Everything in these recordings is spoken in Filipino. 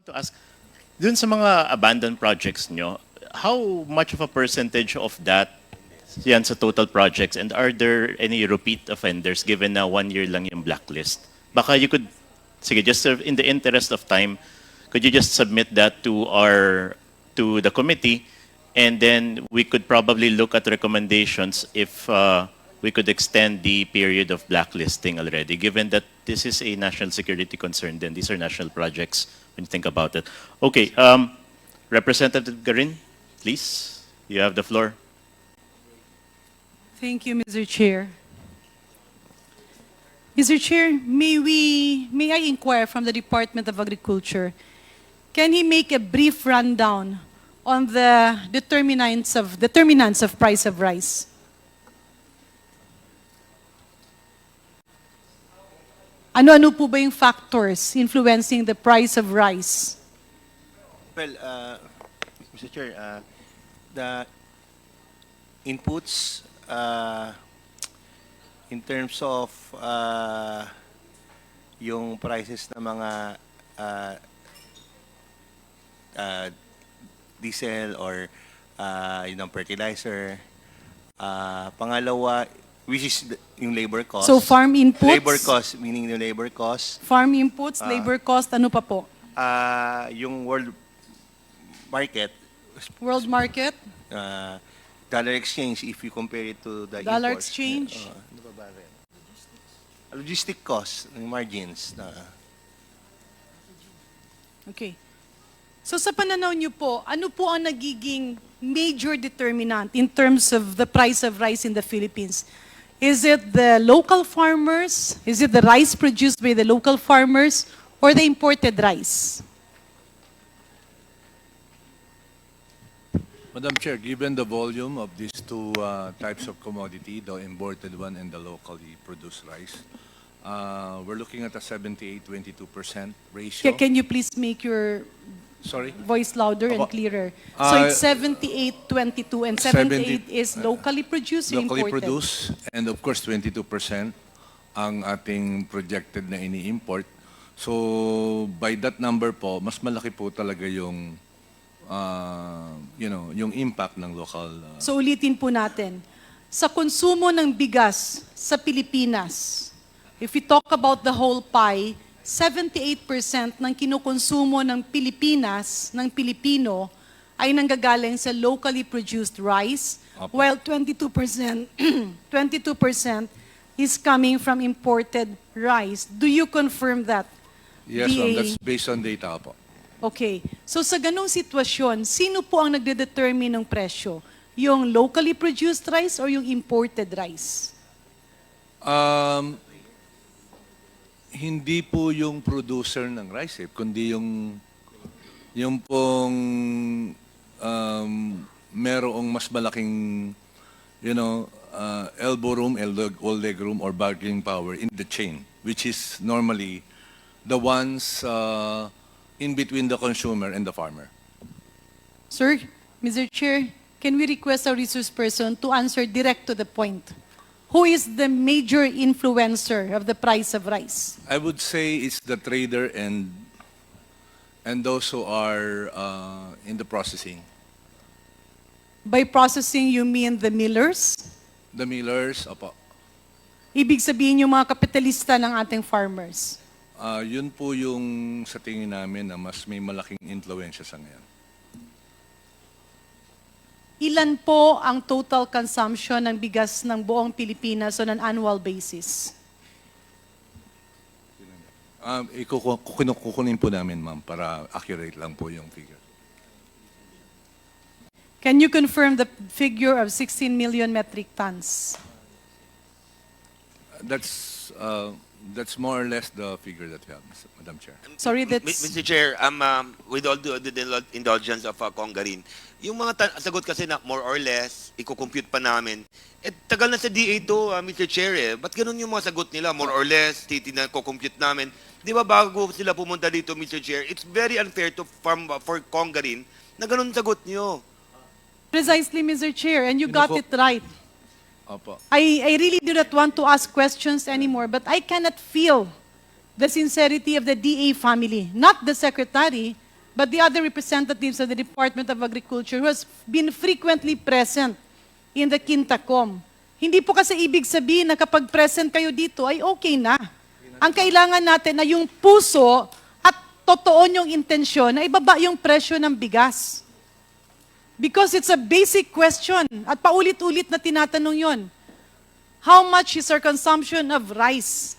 To ask, dun sa mga abandoned projects nyo, how much of a percentage of that yan sa total projects, and are there any repeat offenders given na 1 year lang yung blacklist? Baka you could, sige, just in the interest of time, could you just submit that to the committee, and then we could probably look at recommendations if we could extend the period of blacklisting already, given that this is a national security concern, then these are national projects when you think about it. Okay, Representative Garin, please, you have the floor. Thank you, Mr. Chair. Mr. Chair, may I inquire from the Department of Agriculture, can he make a brief rundown on the determinants of price of rice? Ano-ano po ba yung factors influencing the price of rice? Well, Mr. Chair, the inputs in terms of yung prices ng mga diesel or yung fertilizer. Pangalawa, which is yung labor cost. So farm inputs? Labor cost, meaning the labor cost. Farm inputs, labor cost, ano pa po? Yung world market, World market? dollar exchange if you compare it to the Dollar imports. exchange? Ano ba ba rin? Logistic cost, yung margins. Okay. So sa pananaw niyo po, ano po ang nagiging major determinant in terms of the price of rice in the Philippines? Is it the local farmers? Is it the rice produced by the local farmers or the imported rice? Madam Chair, given the volume of these two types of commodity, the imported one and the locally produced rice, we're looking at a 78-22% ratio. Can you please make your Sorry? voice louder and Apo. clearer? So it's 78-22 and 78 is locally produced or Locally imported? produced, and of course 22% ang ating projected na ini-import. So by that number po, mas malaki po talaga yung yung impact ng local. So ulitin po natin. Sa konsumo ng bigas sa Pilipinas, if we talk about the whole pie, 78% ng kinukonsumo ng Pilipinas, ng Pilipino, ay nanggagaling sa locally produced rice, Apo. while 22%, 22% is coming from imported rice. Do you confirm that? Yes, ma'am, DA? that's based on data po. Okay. So sa ganong sitwasyon, sino po ang nagde-determine ng presyo? Yung locally produced rice or yung imported rice? Hindi po yung producer ng rice, kundi yung pong merong mas malaking, elbow room, old leg room, or bargaining power in the chain, which is normally the ones in between the consumer and the farmer. Sir, Mr. Chair, can we request our resource person to answer direct to the point? Who is the major influencer of the price of rice? I would say it's the trader and those who are in the processing. By processing, you mean the millers? The millers, opo. Ibig sabihin yung mga kapitalista ng ating farmers. Yun po yung sa tingin namin na mas may malaking influensya sa ngayon. Ilan po ang total consumption ng bigas ng buong Pilipinas on an annual basis? Kukunin po namin, ma'am, para accurate lang po yung figure. Can you confirm the figure of 16 million metric tons? That's more or less the figure that we have, Madam Chair. Sorry, that's... Mr. Chair, with all the indulgence of Congarin, yung mga sagot kasi na more or less, i-compute pa namin. Tagal na sa DA to, Mr. Chair eh. Ba't ganun yung mga sagot nila? More or less, ko-compute namin. Di ba bago sila pumunta dito, Mr. Chair, it's very unfair for Congarin na ganun sagot nyo. Precisely, Mr. Chair, and you got it right. Opo. I really do not want to ask questions anymore, but I cannot feel the sincerity of the DA family, not the secretary, but the other representatives of the Department of Agriculture who has been frequently present in the Quintacom. Hindi po kasi ibig sabihin na kapag present kayo dito ay okay na. Ang kailangan natin na yung puso at totoo yung intensyon na ibaba yung presyo ng bigas. Because it's a basic question at paulit-ulit na tinatanong yon. How much is our consumption of rice?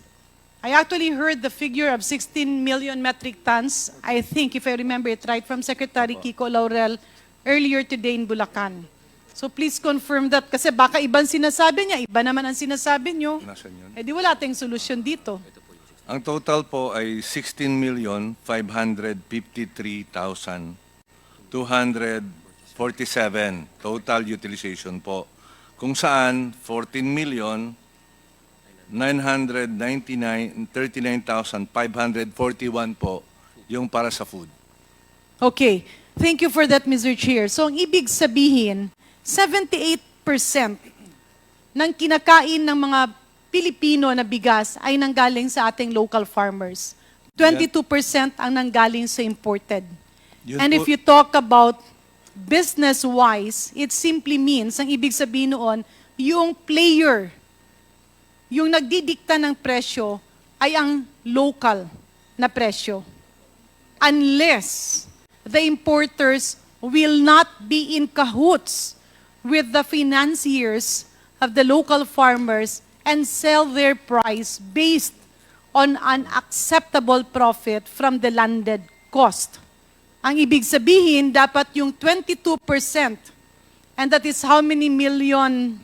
I actually heard the figure of 16 million metric tons, I think, if I remember it right, from Secretary Kiko Laurel earlier today in Bulacan. So please confirm that kasi baka ibang sinasabi niya, iba naman ang sinasabi niyo. Nasaan yun? Eh di wala tayong solusyon dito. Ang total po ay 16,553,247 total utilization po. Kung saan 39,541 po yung para sa food. Okay. Thank you for that, Mr. Chair. So, ang ibig sabihin, 78% ng kinakain ng mga Pilipino na bigas ay nanggaling sa ating local farmers. 22% ang nanggaling sa imported. Yun And po- if you talk about business-wise, it simply means, ang ibig sabihin noon, yung player, yung nagdidikta ng presyo, ay ang local na presyo. Unless the importers will not be in cahoots with the financiers of the local farmers and sell their price based on an acceptable profit from the landed cost. Ang ibig sabihin, dapat yung 22%, and that is how many million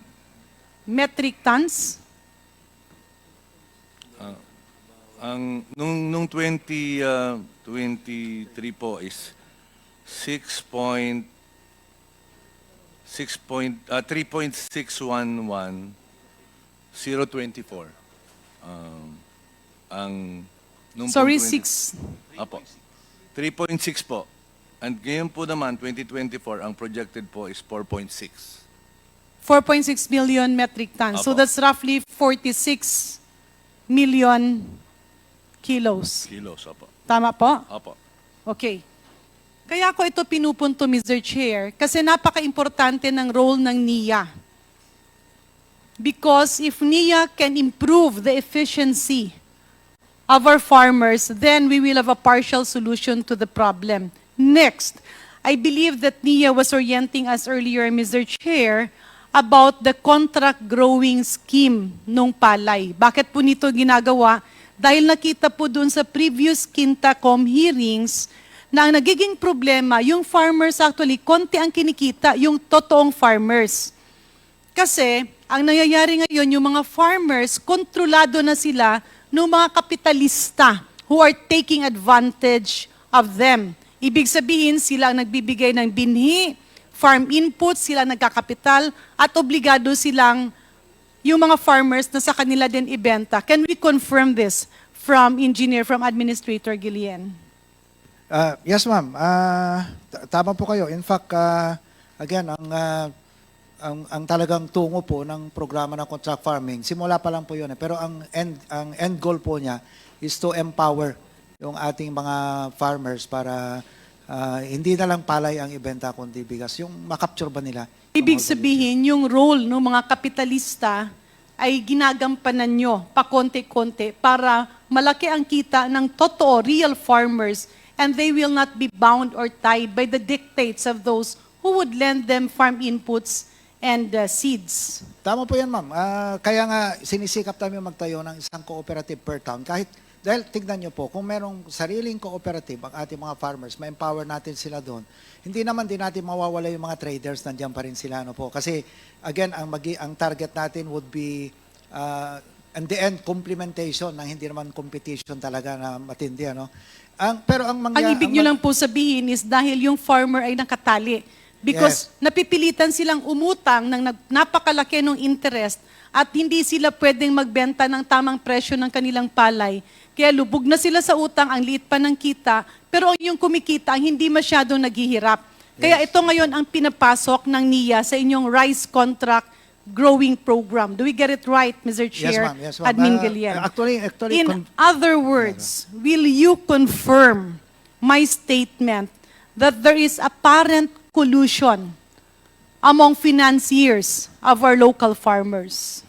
metric tons? Nung 2023 po is 3.611024. Nung Sorry, 20 6. Apo. 3.6 po. And ngayon po naman, 2024, ang projected po is 4.6 4.6 million metric tons. So Apo. that's roughly 46 million kilos. kilos. Apo. Tama po? Apo. Okay. Kaya ko ito pinupunto, Mr. Chair, kasi napaka-importante ng role ng NIA. Because if NIA can improve the efficiency of our farmers, then we will have a partial solution to the problem. Next, I believe that NIA was orienting us earlier, Mr. Chair, about the contract growing scheme nung palay. Bakit po nito ginagawa? Dahil nakita po dun sa previous Quintacom hearings na ang nagiging problema, yung farmers actually, konti ang kinikita, yung totoong farmers. Kasi, ang nangyayari ngayon, yung mga farmers, kontrolado na sila ng mga kapitalista who are taking advantage of them. Ibig sabihin, sila ang nagbibigay ng binhi, farm inputs, sila nagkakapital, at obligado silang yung mga farmers na sa kanila din ibenta. Can we confirm this from Administrator Guillen? Yes, ma'am. Tama po kayo. In fact, again, ang talagang tungo po ng programa ng contract farming, simula pa lang po yun. Pero ang end goal po niya is to empower yung ating mga farmers para hindi na lang palay ang ibenta kundi bigas. Yung makapture ba nila? Ibig sabihin, yung role ng mga kapitalista ay ginagampanan nyo pakonti-konti para malaki ang kita ng totoo, real farmers, and they will not be bound or tied by the dictates of those who would lend them farm inputs and seeds. Tama po yan, ma'am. Kaya nga sinisikap namin magtayo ng isang cooperative per town. Dahil tignan nyo po, kung merong sariling cooperative ang ating mga farmers, ma-empower natin sila doon, hindi naman din natin mawawala yung mga traders, nandiyan pa rin sila. Ano po. Kasi, again, ang target natin would be, in the end, complementation ng hindi naman competition talaga na matindi. Ano? Pero ang Ang ibig nyo lang po sabihin is dahil yung farmer ay nakatali. Because napipilitan silang umutang ng napakalaki ng interest at hindi sila pwedeng magbenta ng tamang presyo ng kanilang palay. Kaya lubog na sila sa utang, ang liit pa ng kita, pero yung kumikita, ang hindi masyadong naghihirap. Kaya ito ngayon ang pinapasok ng NIA sa inyong rice contract growing program. Do we get it right, Mr. Chair? Yes, ma'am. Admin Guillen? Actually, In other words, will you confirm my statement that there is apparent collusion among financiers of our local farmers.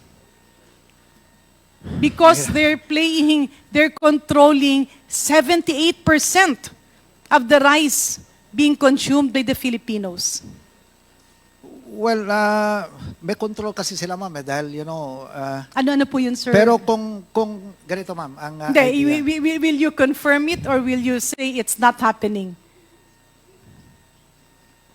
Because they're controlling 78% of the rice being consumed by the Filipinos. Well, may control kasi sila, ma'am, dahil, Ano po yun, sir? pero kung ganito, ma'am, ang Hindi, idea, will you confirm it or will you say it's not happening?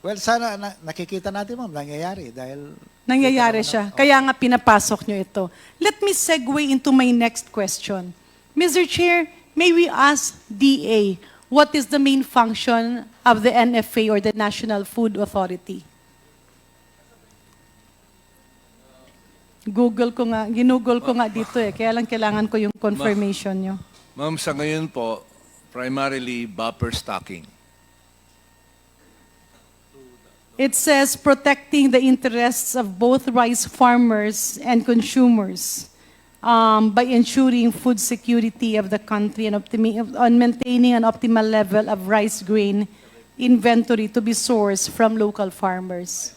well, sana nakikita natin, ma'am, nangyayari dahil Nangyayari siya. Kaya nga pinapasok nyo ito. Let me segue into my next question. Mr. Chair, may we ask DA, what is the main function of the NFA or the National Food Authority? Ginugol ko nga dito kaya lang kailangan ko yung confirmation nyo. Ma'am, sa ngayon po, primarily buffer stocking. It says protecting the interests of both rice farmers and consumers by ensuring food security of the country and on maintaining an optimal level of rice grain inventory to be sourced from local farmers.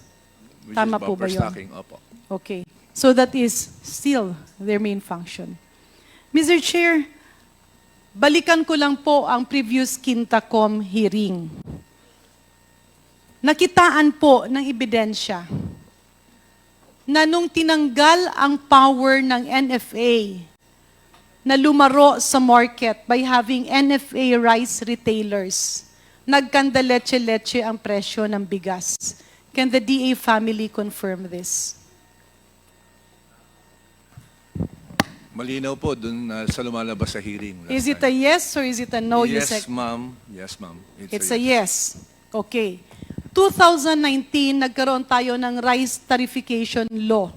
Which Tama is po ba buffer yun? stocking. Opo. Okay. So that is still their main function. Mr. Chair, balikan ko lang po ang previous Quintacom hearing. Nakitaan po ng ebidensya na nung tinanggal ang power ng NFA na lumaro sa market by having NFA rice retailers, nagkandaletse-letse ang presyo ng bigas. Can the DA family confirm this? Malinaw po dun sa lumalabas sa hearing. last Is it a time. yes or is it a no? You Yes, said- ma'am. Yes, ma'am. It's a yes. Okay. 2019, nagkaroon tayo ng rice tarification law.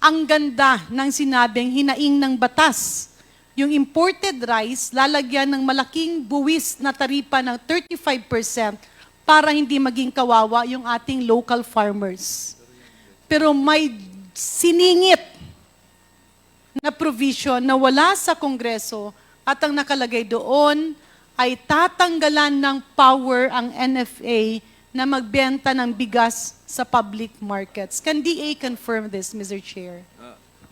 Ang ganda ng sinabing hinaing ng batas. Yung imported rice, lalagyan ng malaking buwis na taripa ng 35% para hindi maging kawawa yung ating local farmers. Pero may siningit na provision na wala sa Kongreso at ang nakalagay doon ay tatanggalan ng power ang NFA na magbenta ng bigas sa public markets. Can DA confirm this, Mr. Chair?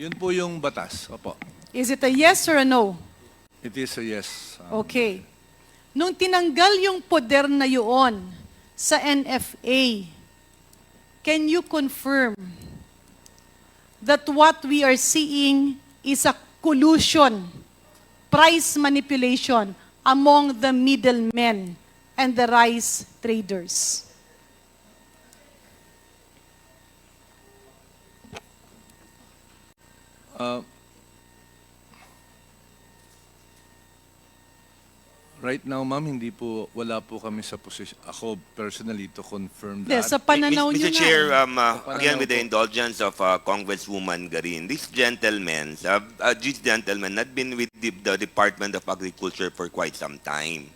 Yun po yung batas. Opo. Is it a yes or a no? It is a yes. Okay. Nung tinanggal yung poder na yun sa NFA, can you confirm that what we are seeing is a collusion, price manipulation among the middlemen and the rice traders? Right now, ma'am, wala po kami sa position, ako personally, to confirm Hindi, that. sa pananaw nyo Mr. nga. Chair, again Pananaw with the po. indulgence of Congresswoman Garin, these gentlemen had been with the Department of Agriculture for quite some time.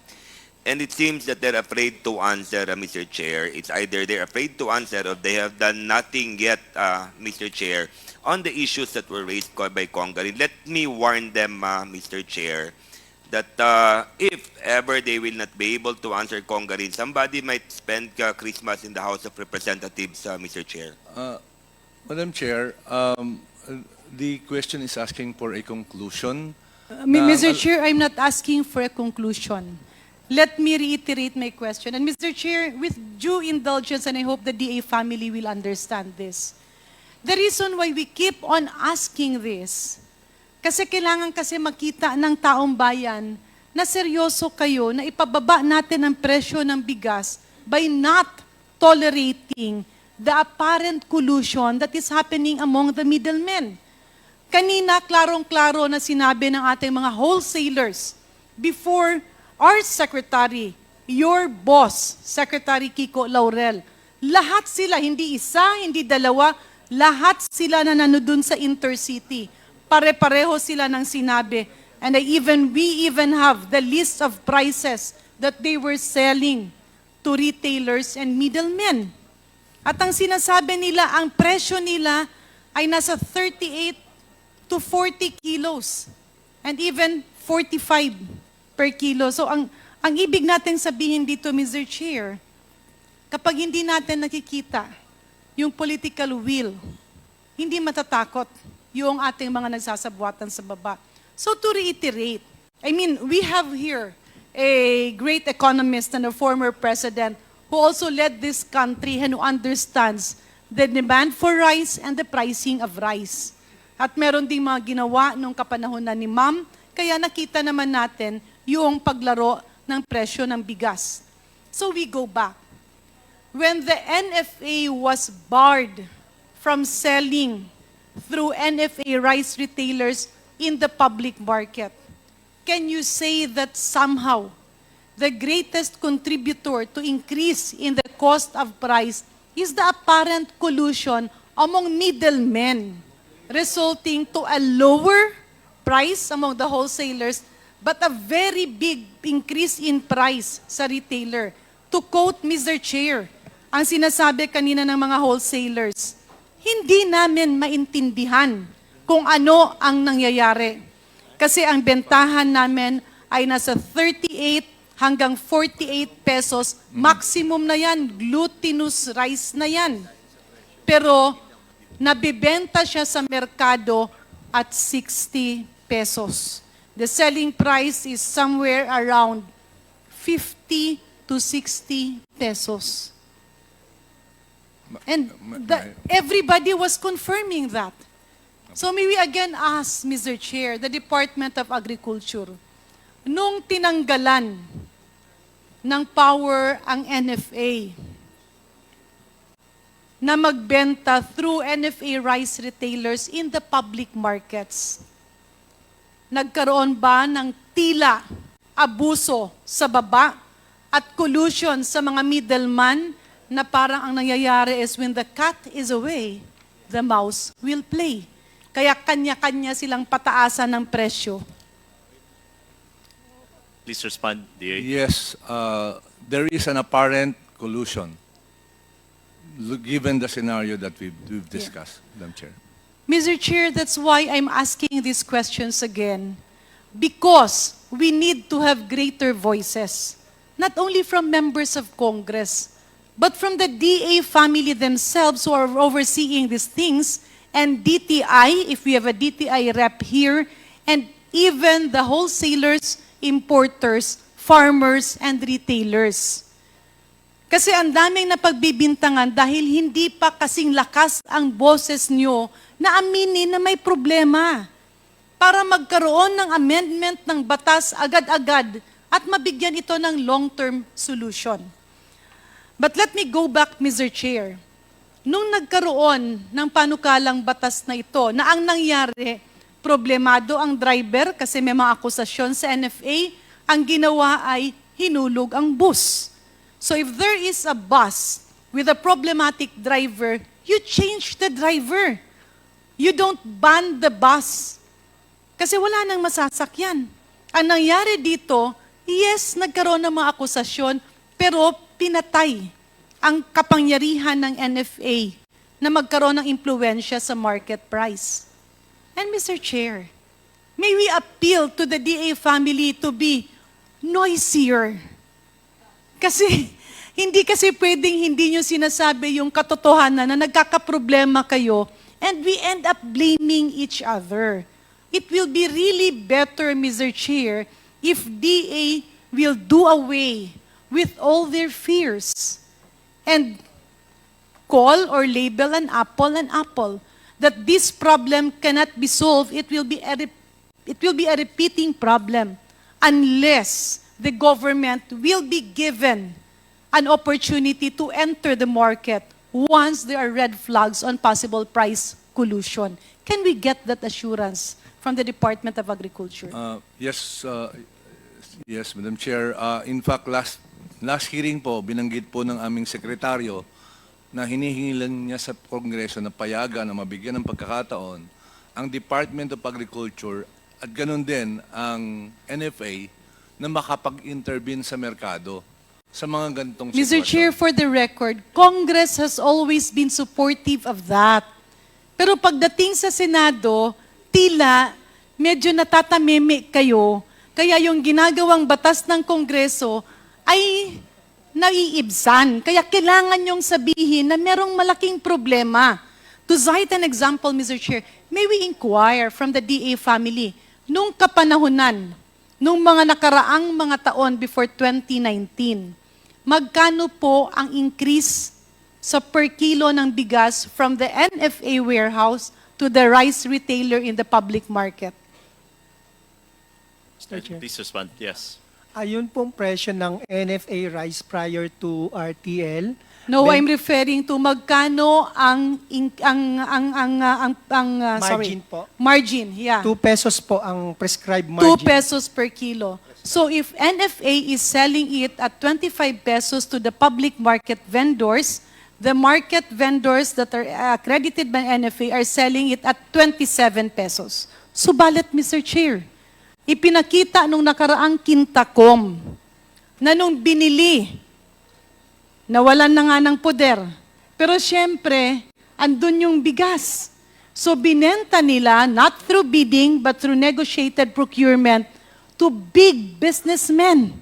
And it seems that they're afraid to answer, Mr. Chair. It's either they're afraid to answer or they have done nothing yet, Mr. Chair, on the issues that were raised by Congarin. Let me warn them, Mr. Chair, that if ever they will not be able to answer Congarin, somebody might spend Christmas in the House of Representatives, Mr. Chair. Madam Chair, the question is asking for a conclusion. Mr. Chair, I'm not asking for a conclusion. Let me reiterate my question. And Mr. Chair, with due indulgence, and I hope the DA family will understand this, the reason why we keep on asking this, kasi kailangan kasi makita ng taong bayan na seryoso kayo na ipababa natin ang presyo ng bigas by not tolerating the apparent collusion that is happening among the middlemen. Kanina, klarong-klaro na sinabi ng ating mga wholesalers before our secretary, your boss, Secretary Kiko Laurel, lahat sila, hindi isa, hindi dalawa, lahat sila na nandun sa intercity. Pare-pareho sila ng sinabi. And we even have the list of prices that they were selling to retailers and middlemen. At ang sinasabi nila, ang presyo nila ay nasa 38 to 40 kilos. And even 45 per kilo. So ang ibig natin sabihin dito, Mr. Chair, kapag hindi natin nakikita yung political will, hindi matatakot yung ating mga nagsasabuatan sa baba. So to reiterate, I mean, we have here a great economist and a former president who also led this country and who understands the demand for rice and the pricing of rice. At meron ding mga ginawa nung kapanahonan ni Ma'am, kaya nakita naman natin yung paglaro ng presyo ng bigas. So we go back. When the NFA was barred from selling through NFA rice retailers in the public market, can you say that somehow the greatest contributor to increase in the cost of price is the apparent collusion among middlemen, resulting to a lower price among the wholesalers, but a very big increase in price sa retailer? To quote Mr. Chair, ang sinasabi kanina ng mga wholesalers, hindi namin maintindihan kung ano ang nangyayari. Kasi ang bentahan namin ay nasa 38 hanggang 48 pesos. Maximum na yan, glutinous rice na yan. Pero nabibenta siya sa merkado at 60 pesos. The selling price is somewhere around 50 to 60 pesos. And everybody was confirming that. So may we again ask, Mr. Chair, the Department of Agriculture, nung tinanggalan ng power ang NFA na magbenta through NFA rice retailers in the public markets, nagkaroon ba ng tila abuso sa baba at collusion sa mga middleman na parang ang nangyayari is when the cat is away, the mouse will play. Kaya kanya-kanya silang pataasan ng presyo. Please respond, DA. Yes, there is an apparent collusion, given the scenario that we've discussed, Madam Chair. Mr. Chair, that's why I'm asking these questions again. Because we need to have greater voices, not only from members of Congress, but from the DA family themselves who are overseeing these things, and DTI, if we have a DTI rep here, and even the wholesalers, importers, farmers, and retailers. Kasi ang daming napagbibintangan dahil hindi pa kasing lakas ang boses nyo na aminin na may problema para magkaroon ng amendment ng batas agad-agad at mabigyan ito ng long-term solution. But let me go back, Mr. Chair. Nung nagkaroon ng panukalang batas na ito, na ang nangyari, problemado ang driver kasi may mga akusasyon sa NFA, ang ginawa ay hinulog ang bus. So if there is a bus with a problematic driver, you change the driver. You don't ban the bus. Kasi wala nang masasakyan. Ang nangyari dito, yes, nagkaroon ng mga akusasyon, pero pinatay ang kapangyarihan ng NFA na magkaroon ng impluensya sa market price. And Mr. Chair, may we appeal to the DA family to be noisier. Kasi hindi pwedeng hindi nyo sinasabi yung katotohanan na nagkakaproblema kayo and we end up blaming each other. It will be really better, Mr. Chair, if DA will do away with all their fears and call or label an apple, that this problem cannot be solved. It will be a repeating problem unless the government will be given an opportunity to enter the market once there are red flags on possible price collusion. Can we get that assurance from the Department of Agriculture? Yes, Madam Chair. In fact, last hearing po, binanggit po ng aming sekretaryo na hinihingi lang niya sa Kongreso na payagan na mabigyan ng pagkakataon ang Department of Agriculture at ganun din ang NFA na makapag-intervene sa merkado sa mga ganitong sitwasyon. Mr. Chair, for the record, Congress has always been supportive of that. Pero pagdating sa Senado, tila medyo natatameme kayo, kaya yung ginagawang batas ng Kongreso ay naiibsan. Kaya kailangan yung sabihin na merong malaking problema. To cite an example, Mr. Chair, may we inquire from the DA family, nung kapanahunan, nung mga nakaraang mga taon before 2019, magkano po ang increase sa per kilo ng bigas from the NFA warehouse to the rice retailer in the public market? Mr. Chair. Please respond. Yes. Ayun pong presyo ng NFA rice prior to RTL. No, Ben- I'm referring to magkano ang Margin po. Margin, yeah. 2 pesos po ang prescribed 2 margin. pesos per kilo. So if NFA is selling it at 25 pesos to the public market vendors, the market vendors that are accredited by NFA are selling it at 27 pesos. Subalit, Mr. Chair, ipinakita nung nakaraang Kintakom na nung binili, nawalan na nga ng poder. Pero siyempre, andun yung bigas. So binenta nila, not through bidding, but through negotiated procurement, to big businessmen,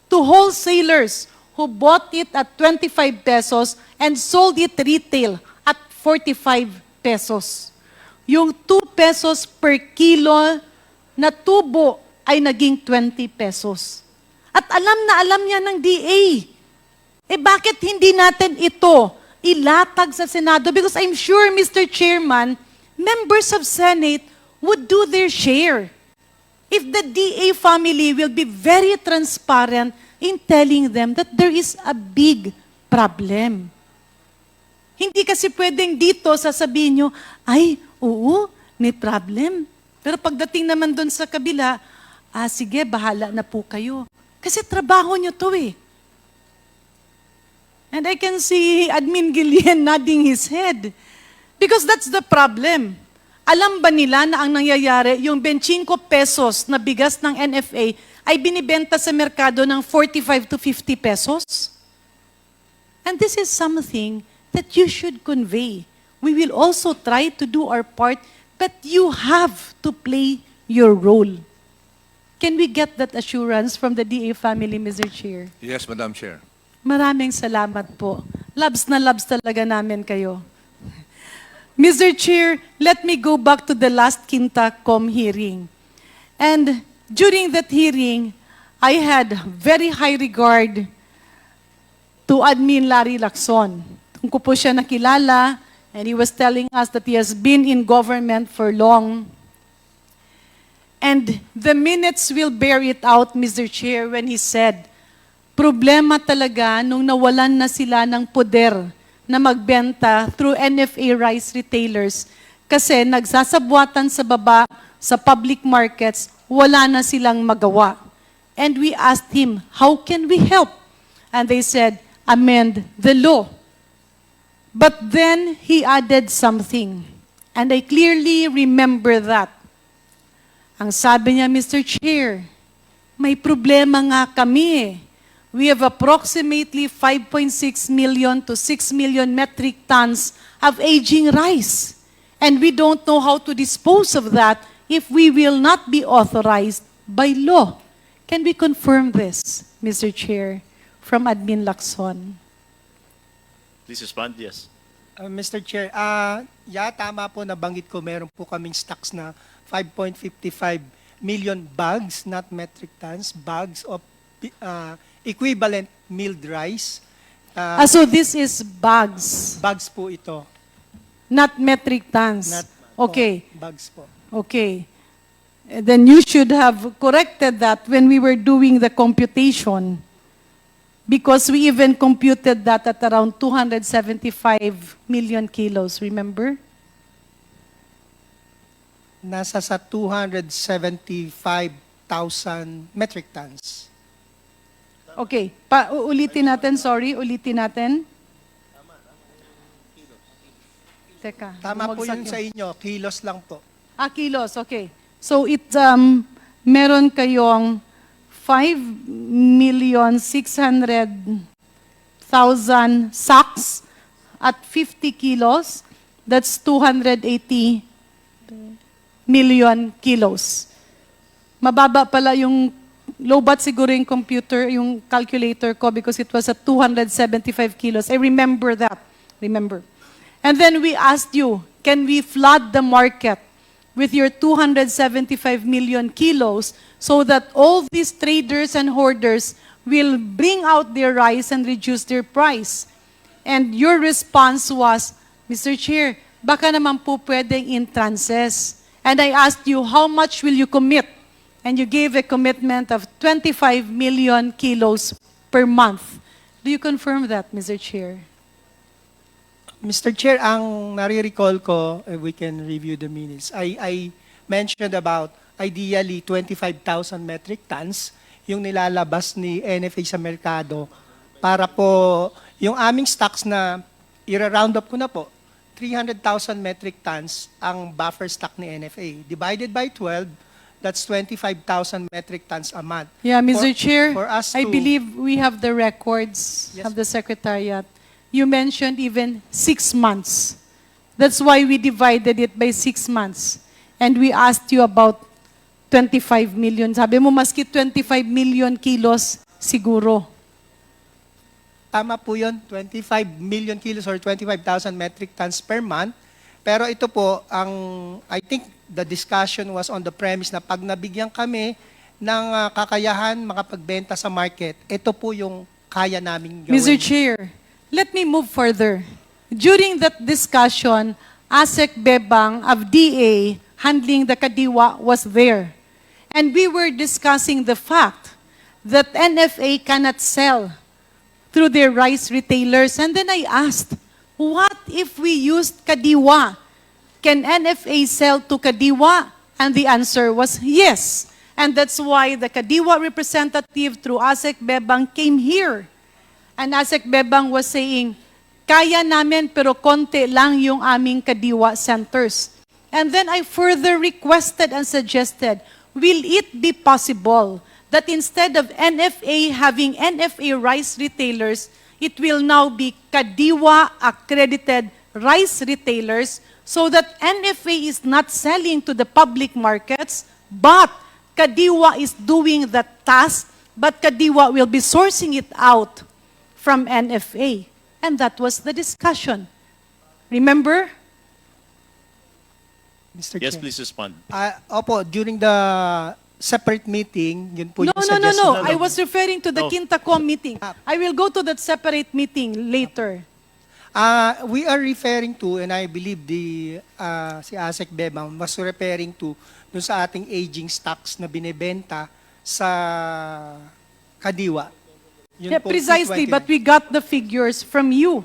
to wholesalers who bought it at 25 pesos and sold it retail at 45 pesos. Yung 2 pesos per kilo na tubo ay naging 20 pesos. At alam na alam niya ng DA. Bakit hindi natin ito ilatag sa Senado? Because I'm sure, Mr. Chairman, members of Senate would do their share. If the DA family will be very transparent in telling them that there is a big problem. Hindi kasi pwedeng dito sasabihin nyo, ay, oo, may problem. Pero pagdating naman doon sa kabila, sige, bahala na po kayo. Kasi trabaho nyo to eh. And I can see Admin Guillen nodding his head. Because that's the problem. Alam ba nila na ang nangyayari, yung 25 pesos na bigas ng NFA ay binibenta sa merkado ng 45 to 50 pesos? And this is something that you should convey. We will also try to do our part, but you have to play your role. Can we get that assurance from the DA family, Mr. Chair? Yes, Madam Chair. Maraming salamat po. Labs na labs talaga namin kayo. Mr. Chair, let me go back to the last Kinta-Com hearing. And during that hearing, I had very high regard to Admin Larry Lacson. Kung ko po siya nakilala, and he was telling us that he has been in government for long. And the minutes will bear it out, Mr. Chair, when he said, problema talaga nung nawalan na sila ng poder na magbenta through NFA rice retailers kasi nagsasabuatan sa baba sa public markets, wala na silang magawa. And we asked him, how can we help? And they said, amend the law. But then he added something. And I clearly remember that. Ang sabi niya, Mr. Chair, may problema nga kami eh. We have approximately 5.6 million to 6 million metric tons of aging rice. And we don't know how to dispose of that if we will not be authorized by law. Can we confirm this, Mr. Chair, from Admin Lacson? Please respond. Yes. Mr. Chair, tama po, nabanggit ko, meron po kaming stocks na 5.55 million bags, not metric tons, bags of equivalent milled rice. So this is bags, Bags po ito. not metric tons. Not Okay, Bags po. okay. Then you should have corrected that when we were doing the computation. Because we even computed that at around 275 million kilos, remember? Nasa sa 275,000 metric tons. Okay, ulitin natin, ulitin natin. Teka. Tama po bumagsak yun sa inyo, kilos lang po. Kilos, okay. So meron kayong 5,600,000 sacks at 50 kilos. That's 280 million kilos. Mababa pala yung lobat siguro yung computer, yung calculator ko because it was at 275 kilos. I remember that. Remember. And then we asked you, can we flood the market with your 275 million kilos so that all these traders and hoarders will bring out their rice and reduce their price? And your response was, Mr. Chair, baka naman po pwedeng in tranches. And I asked you, how much will you commit? And you gave a commitment of 25 million kilos per month. Do you confirm that, Mr. Chair? Mr. Chair, ang nare-recall ko, we can review the minutes. I mentioned about ideally 25,000 metric tons yung nilalabas ni NFA sa merkado para po yung aming stocks na ira-round up ko na po, 300,000 metric tons ang buffer stock ni NFA. Divided by 12, that's 25,000 metric tons a month. Yeah, Mr. Chair, for us I to- believe we have the records Yes, of the Secretariat. You mentioned even 6 months. That's why we divided it by 6 months. And we asked you about 25 million. Sabi mo, maski 25 million kilos, siguro. Tama po yun, 25 million kilos or 25,000 metric tons per month. Pero ito po, I think the discussion was on the premise na pag nabigyan kami ng kakayahan makapagbenta sa market, ito po yung kaya naming gawin. Mr. Chair, let me move further. During that discussion, ASEC Bebang of DA handling the Kadiwa was there. And we were discussing the fact that NFA cannot sell through their rice retailers. And then I asked, what if we used Kadiwa? Can NFA sell to Kadiwa? And the answer was yes. And that's why the Kadiwa representative through ASEC Bebang came here. And ASEC Bebang was saying, kaya namin pero konti lang yung aming Kadiwa centers. And then I further requested and suggested, will it be possible that instead of NFA having NFA rice retailers, it will now be Kadiwa accredited rice retailers so that NFA is not selling to the public markets, but Kadiwa is doing the task, but Kadiwa will be sourcing it out from NFA. And that was the discussion. Remember? Mr. Yes, Chair. please respond. Opo, during the separate meeting, yun po No, yung no, no, suggestion. no. I was referring to the No. Quintacom meeting. I will go to that separate meeting later. We are referring to, and I believe si ASEC Bebang was referring to dun sa ating aging stocks na binebenta sa Kadiwa. Yun Yeah, po, precisely, 229. but we got the figures from you.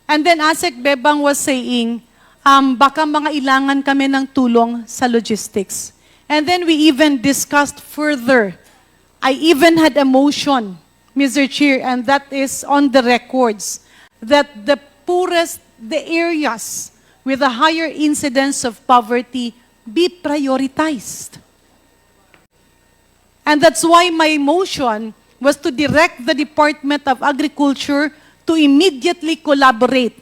And then ASEC Bebang was saying, baka mga ilangan kami ng tulong sa logistics. And then we even discussed further. I even had a motion, Mr. Chair, and that is on the records, that the poorest, the areas with a higher incidence of poverty be prioritized. And that's why my motion was to direct the Department of Agriculture to immediately collaborate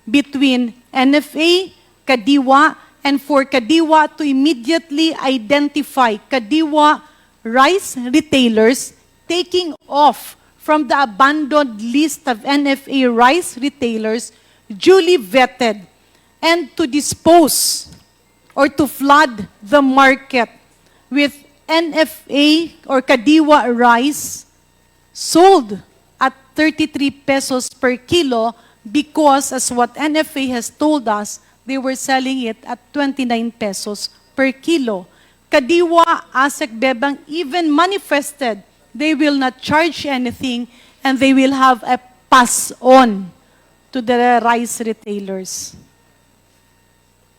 between NFA, Kadiwa, and for Kadiwa to immediately identify Kadiwa rice retailers taking off from the abandoned list of NFA rice retailers duly vetted and to dispose or to flood the market with NFA or Kadiwa rice sold at 33 pesos per kilo because, as what NFA has told us, they were selling it at 29 pesos per kilo. Kadiwa, ASEC Bebang even manifested they will not charge anything and they will have a pass-on to the rice retailers.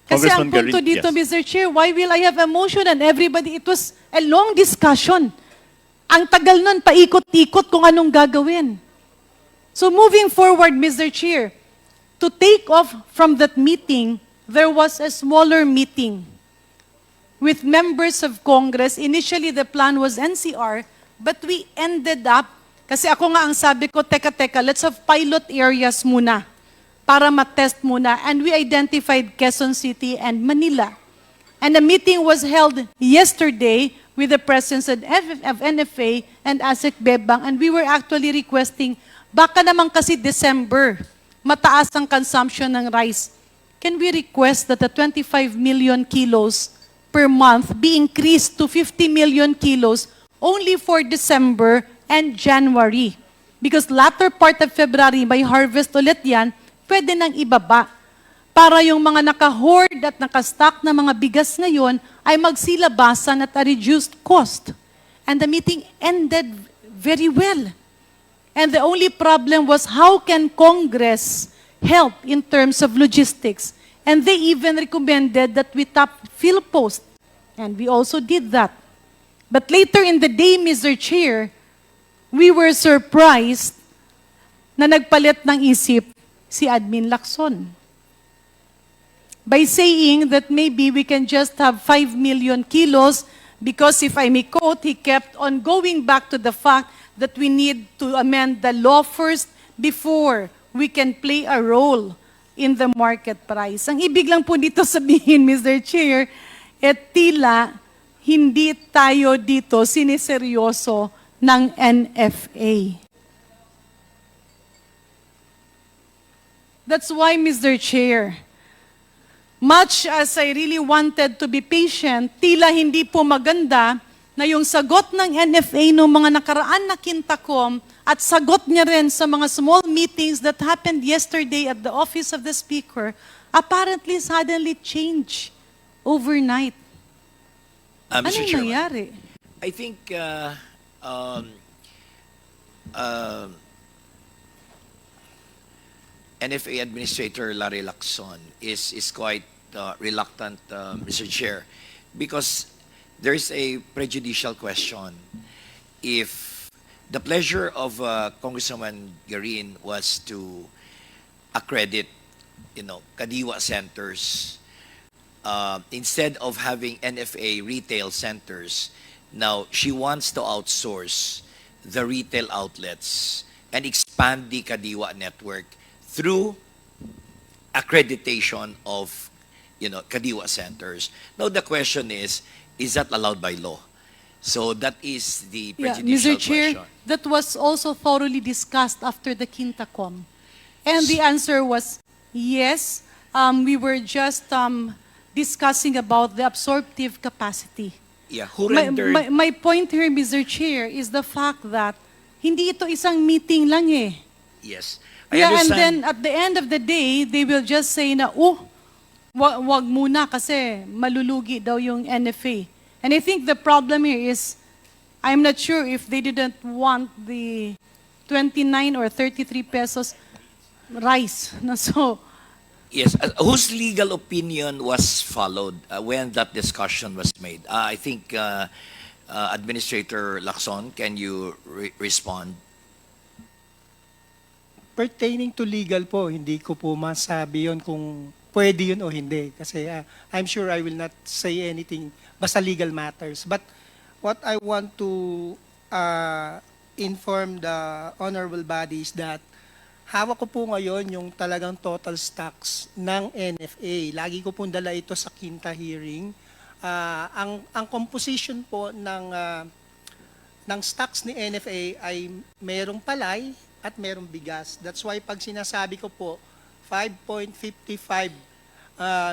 Kasi ang Congressman punto Garin, dito, yes. Mr. Chair, why will I have a motion and everybody, it was a long discussion. Ang tagal nun, paikot-ikot kung anong gagawin. So moving forward, Mr. Chair, to take off from that meeting, there was a smaller meeting with members of Congress. Initially, the plan was NCR, but we ended up, kasi ako nga ang sabi ko, teka, let's have pilot areas muna para matest muna. And we identified Quezon City and Manila. And a meeting was held yesterday with the presence of NFA and ASEC Bebang, and we were actually requesting, baka naman kasi December, mataas ang consumption ng rice. Can we request that the 25 million kilos per month be increased to 50 million kilos only for December and January? Because latter part of February, may harvest ulit yan, pwede nang ibaba. Para yung mga naka-hoard at naka-stock na mga bigas ngayon ay magsilabasan at a reduced cost. And the meeting ended very well. And the only problem was how can Congress help in terms of logistics? And they even recommended that we tap PhilPost. And we also did that. But later in the day, Mr. Chair, we were surprised na nagpalit ng isip si Admin Lacson by saying that maybe we can just have 5 million kilos because, if I may quote, he kept on going back to the fact that we need to amend the law first before we can play a role in the market price. Ang ibig lang po dito sabihin, Mr. Chair, tila hindi tayo dito siniseryoso ng NFA. That's why, Mr. Chair, much as I really wanted to be patient, tila hindi po maganda na yung sagot ng NFA noong mga nakaraan na Kintakom at sagot niya rin sa mga small meetings that happened yesterday at the office of the Speaker apparently suddenly changed overnight. Mr. Anong Chairman, nangyari? I think NFA Administrator Larry Lacson is quite reluctant, Mr. Chair, because there is a prejudicial question. If the pleasure of Congresswoman Garin was to accredit, Kadiwa centers, instead of having NFA retail centers, now she wants to outsource the retail outlets and expand the Kadiwa network through accreditation of, Kadiwa centers. Now the question is that allowed by law? So that is the Yeah, prejudicial Mr. Chair, question. that was also thoroughly discussed after the Kintakom. And the answer was yes. We were just discussing about the absorptive capacity. Yeah, who rendered... My point here, Mr. Chair, is the fact that hindi ito isang meeting lang eh. Yes. I Yeah, and understand. then at the end of the day, they will just say na, wag muna kasi malulugi daw yung NFA. And I think the problem here is, I'm not sure if they didn't want the 29 or 33 pesos rice. No, so, Yes, whose legal opinion was followed when that discussion was made? I think Administrator Lacson, can you respond? Pertaining to legal po, hindi ko po masabi yon kung pwede yun o hindi. Kasi I'm sure I will not say anything basta legal matters. But what I want to inform the honorable body is that hawak ko po ngayon yung talagang total stocks ng NFA. Lagi ko pong dala ito sa Kinta hearing. Ang composition po ng stocks ni NFA ay merong palay at merong bigas. That's why pag sinasabi ko po, 5.55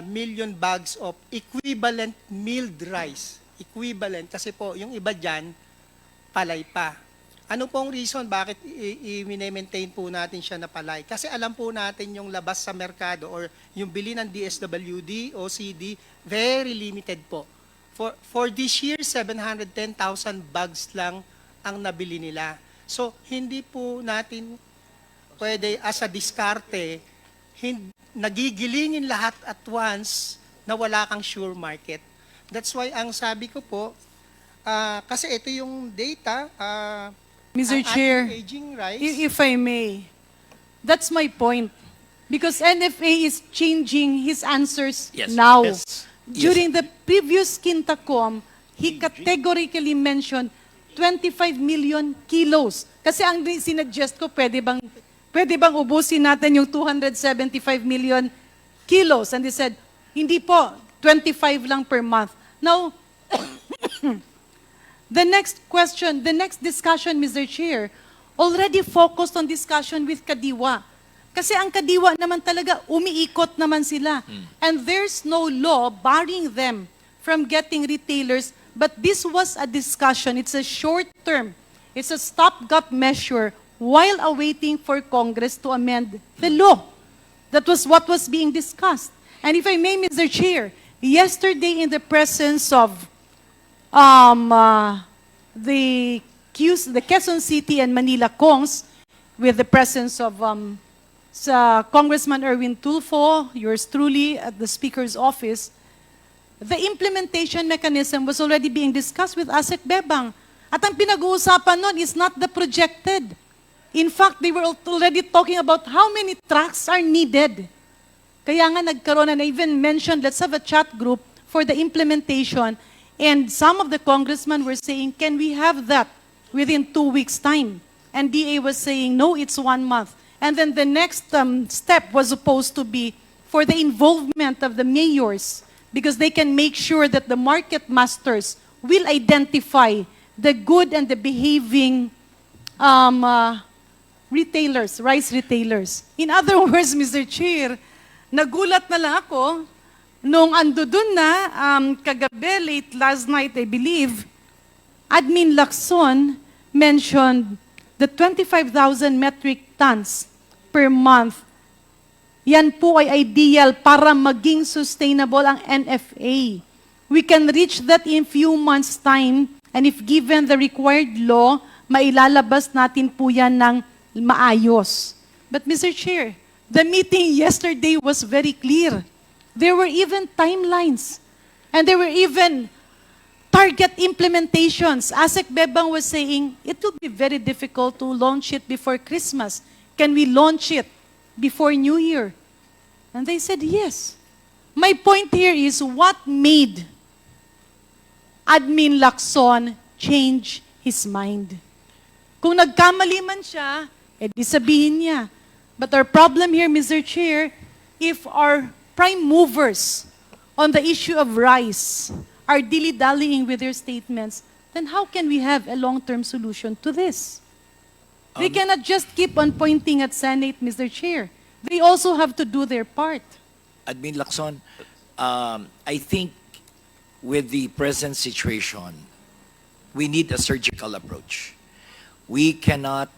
million bags of equivalent milled rice. Equivalent kasi po yung iba dyan, palay pa. Ano pong reason bakit i-maintain po natin siya na palay? Kasi alam po natin yung labas sa merkado or yung bili ng DSWD, OCD, very limited po. For this year, 710,000 bags lang ang nabili nila. So, hindi po natin pwede as a diskarte, nagigilingin lahat at once na wala kang sure market. That's why ang sabi ko po, kasi ito yung data, Mr. ang Chair, ating aging rice, if I may, that's my point. Because NFA is changing his answers Yes. now. Yes. During the previous Kintakom, he categorically mentioned 25 million kilos. Kasi ang sinuggest ko, pwede bang ubusin natin yung 275 million kilos? And they said, hindi po, 25 lang per month. Now, The next question, the next discussion, Mr. Chair, already focused on discussion with Kadiwa. Kasi ang Kadiwa naman talaga, umiikot naman sila. And there's no law barring them from getting retailers. But this was a discussion. It's a short term. It's a stopgap measure while awaiting for Congress to amend the law. That was what was being discussed. And if I may, Mr. Chair, yesterday in the presence of the Quezon City and Manila Kongs, with the presence of Congressman Erwin Tulfo, yours truly, at the Speaker's office, the implementation mechanism was already being discussed with ASEC Bebang. At ang pinag-uusapan nun is not the projected. In fact, they were already talking about how many trucks are needed. Kaya nga nagkaroon, and I even mentioned, let's have a chat group for the implementation. And some of the congressmen were saying, can we have that within 2 weeks' time? And DA was saying, no, it's 1 month. And then the next step was supposed to be for the involvement of the mayors, because they can make sure that the market masters will identify the good and the behaving retailers, rice retailers. In other words, Mr. Chair, nagulat na lang ako nung ando dun na, kagabi, late last night, I believe, Admin Lacson mentioned the 25,000 metric tons per month. Yan po ay ideal para maging sustainable ang NFA. We can reach that in few months' time, and if given the required law, mailalabas natin po yan ng maayos. But Mr. Chair, the meeting yesterday was very clear. There were even timelines. And there were even target implementations. ASEC Bebang was saying, it will be very difficult to launch it before Christmas. Can we launch it before New Year? And they said, yes. My point here is what made Admin Lacson change his mind. Kung nagkamali man siya, edi sabihin niya. But our problem here, Mr. Chair, if our prime movers on the issue of rice are dilly-dallying with their statements, then how can we have a long-term solution to this? They cannot just keep on pointing at Senate, Mr. Chair. They also have to do their part. Admin Lacson, I think with the present situation, we need a surgical approach. We cannot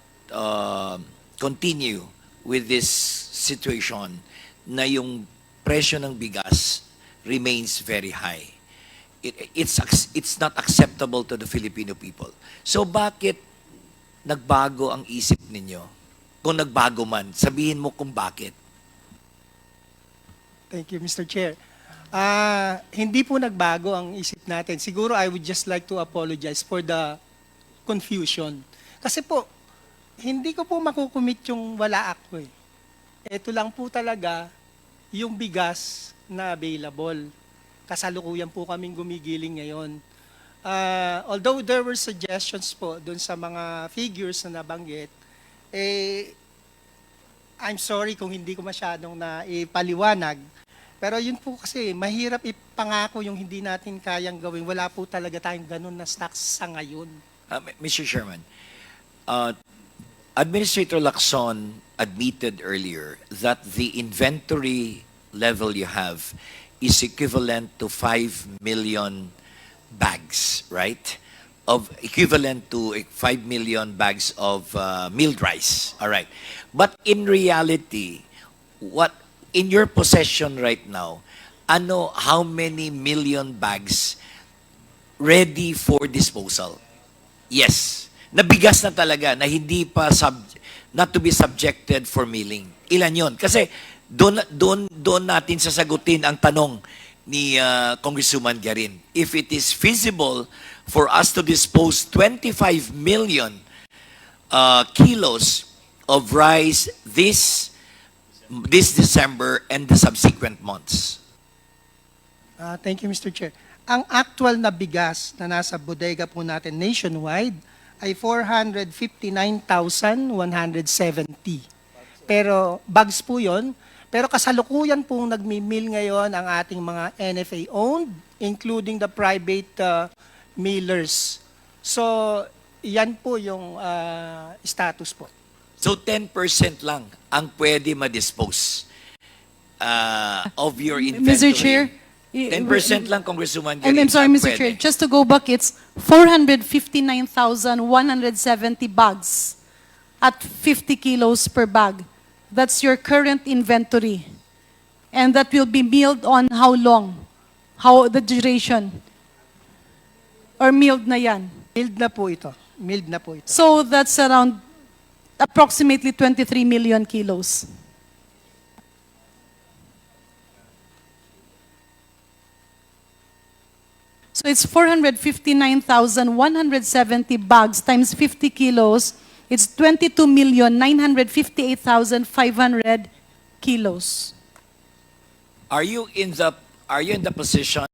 continue with this situation na yung presyo ng bigas remains very high. It's not acceptable to the Filipino people. So bakit nagbago ang isip ninyo? Kung nagbago man, sabihin mo kung bakit. Thank you, Mr. Chair. Hindi po nagbago ang isip natin. Siguro I would just like to apologize for the confusion. Kasi po, hindi ko po makukumit yung wala ako eh. Ito lang po talaga yung bigas na available. Kasalukuyan po kaming gumigiling ngayon. Although there were suggestions po dun sa mga figures na nabanggit, I'm sorry kung hindi ko masyadong na ipaliwanag. Pero yun po kasi, mahirap ipangako yung hindi natin kayang gawin. Wala po talaga tayong ganun na stocks sa ngayon. Mr. Chairman, Administrator Lacson admitted earlier that the inventory level you have is equivalent to 5 million bags, right? Equivalent to 5 million bags of milled rice. All right. But in reality, what in your possession right now, how many million bags ready for disposal? Yes. Nabigas na talaga na hindi pa not to be subjected for milling. Ilan 'yon? Kasi doon natin sasagutin ang tanong ni Congresswoman Garin. If it is feasible for us to dispose 25 million kilos of rice this December and the subsequent months. Thank you, Mr. Chair. Ang actual na bigas na nasa bodega po natin nationwide ay 459,170. Pero bags po yon. Pero kasalukuyan pong nagmi-mill ngayon ang ating mga NFA-owned, including the private millers. So, yan po yung status po. So 10% lang ang pwede ma-dispose of your inventory. Mr. Chair, 10% lang, Congresswoman I'm Garin, sorry, ang Mr. pwede. Chair, just to go back, it's 459,170 bags at 50 kilos per bag. That's your current inventory. And that will be milled on how long? How the duration? Or milled na yan? Milled na po ito. Milled na po ito. So that's around approximately 23 million kilos. So it's 459,170 bags times 50 kilos. It's 22,958,500 kilos. Are you in the position